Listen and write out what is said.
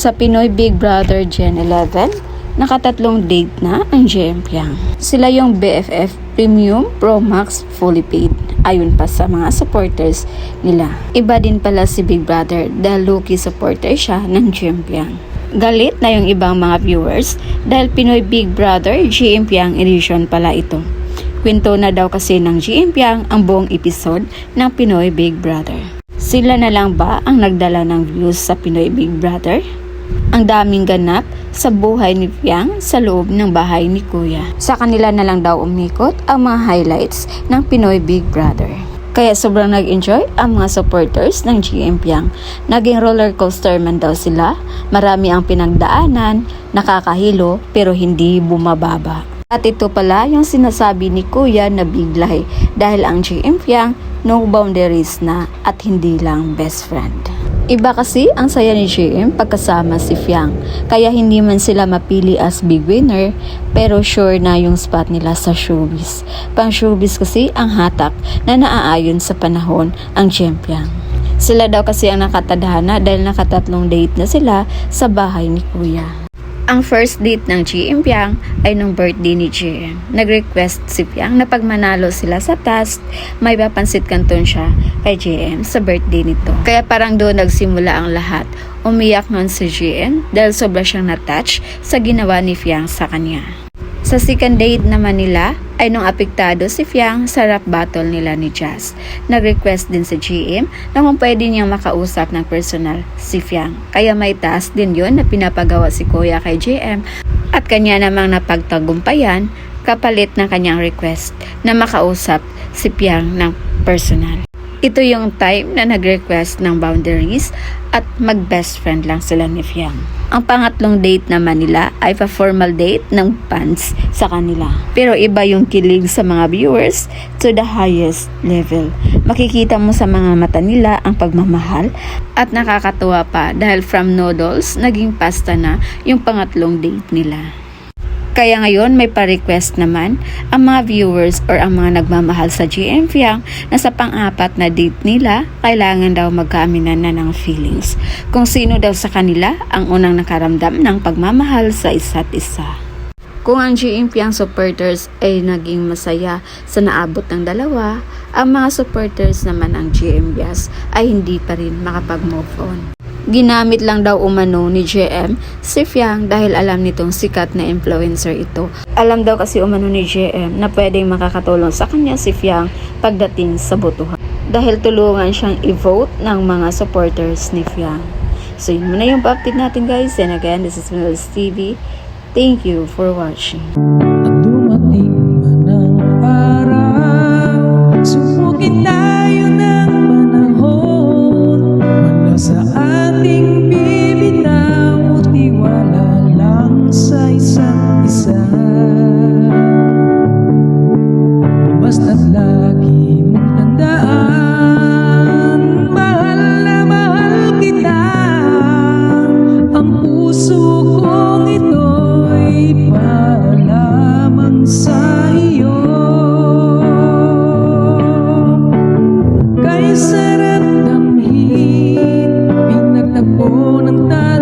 Sa Pinoy Big Brother Gen 11, nakatatlong date na ang JM Piang. Sila yung BFF Premium Pro Max Fully Paid, ayon pa sa mga supporters nila. Iba din pala si Big Brother dahil low-key supporter siya ng JM Piang. Galit na yung ibang mga viewers dahil Pinoy Big Brother JM Piang edition pala ito. Kwento na daw kasi ng JM Piang ang buong episode ng Pinoy Big Brother. Sila na lang ba ang nagdala ng views sa Pinoy Big Brother? Ang daming ganap sa buhay ni Piang sa loob ng bahay ni Kuya. Sa kanila na lang daw umikot ang mga highlights ng Pinoy Big Brother. Kaya sobrang nag-enjoy ang mga supporters ng JM Piang. Naging roller coaster man daw sila. Marami ang pinagdaanan, nakakahilo pero hindi bumababa. At ito pala yung sinasabi ni Kuya na biglahe dahil ang JM Piang no boundaries na at hindi lang best friend. Iba kasi ang saya ni JM pagkasama si Piang, kaya hindi man sila mapili as big winner pero sure na yung spot nila sa showbiz. Pang showbiz kasi ang hatak na naaayon sa panahon ang JM Piang. Sila daw kasi ang nakatadhana dahil nakatatlong date na sila sa bahay ni Kuya. Ang first date ng JM Piang ay nung birthday ni JM. Nag-request si Piang na pag manalo sila sa task, may papansit canton siya kay JM sa birthday nito. Kaya parang doon nagsimula ang lahat. Umiyak nun si JM dahil sobra siyang na-touch sa ginawa ni Piang sa kanya. Sa second date naman nila ay nung apektado si Piang sa rap battle nila ni Jazz. Nag-request din si JM na kung pwede niyang makausap ng personal si Piang. Kaya may task din yon na pinapagawa si Kuya kay JM at kanya namang napagtagumpayan kapalit ng kanyang request na makausap si Piang ng personal. Ito yung time na nag-request ng boundaries at mag-best friend lang sila ni Piang. Ang pangatlong date naman nila ay pa-formal date ng fans sa kanila. Pero iba yung kilig sa mga viewers to the highest level. Makikita mo sa mga mata nila ang pagmamahal at nakakatuwa pa dahil from noodles naging pasta na yung pangatlong date nila. Kaya ngayon may pa-request naman ang mga viewers or ang mga nagmamahal sa JM Piang na sa pang-apat na date nila, kailangan daw magkaaminan na ng feelings. Kung sino daw sa kanila ang unang nakaramdam ng pagmamahal sa isa't isa. Kung ang JM Piang supporters ay naging masaya sa naabot ng dalawa, ang mga supporters naman ng JM Yas ay hindi pa rin makapag-move on. Ginamit lang daw umano ni JM si Piang dahil alam nitong sikat na influencer ito. Alam daw kasi umano ni JM na pwedeng makakatulong sa kanya si Piang pagdating sa botohan. Dahil tulungan siyang i-vote ng mga supporters ni Piang. So yun muna yung update natin guys. And again, this is Mel's TV. Thank you for watching. At dumating man ang araw, sumugin tayo ng panahon. Wala sa ating bibitaw, tiwala lang sa isa't isa. Basta't lagi mong tandaan, mahal na mahal kita. Ang puso kong ito'y para lamang sa iyo. Kay sarap damhin, pinagtagpo ng talo.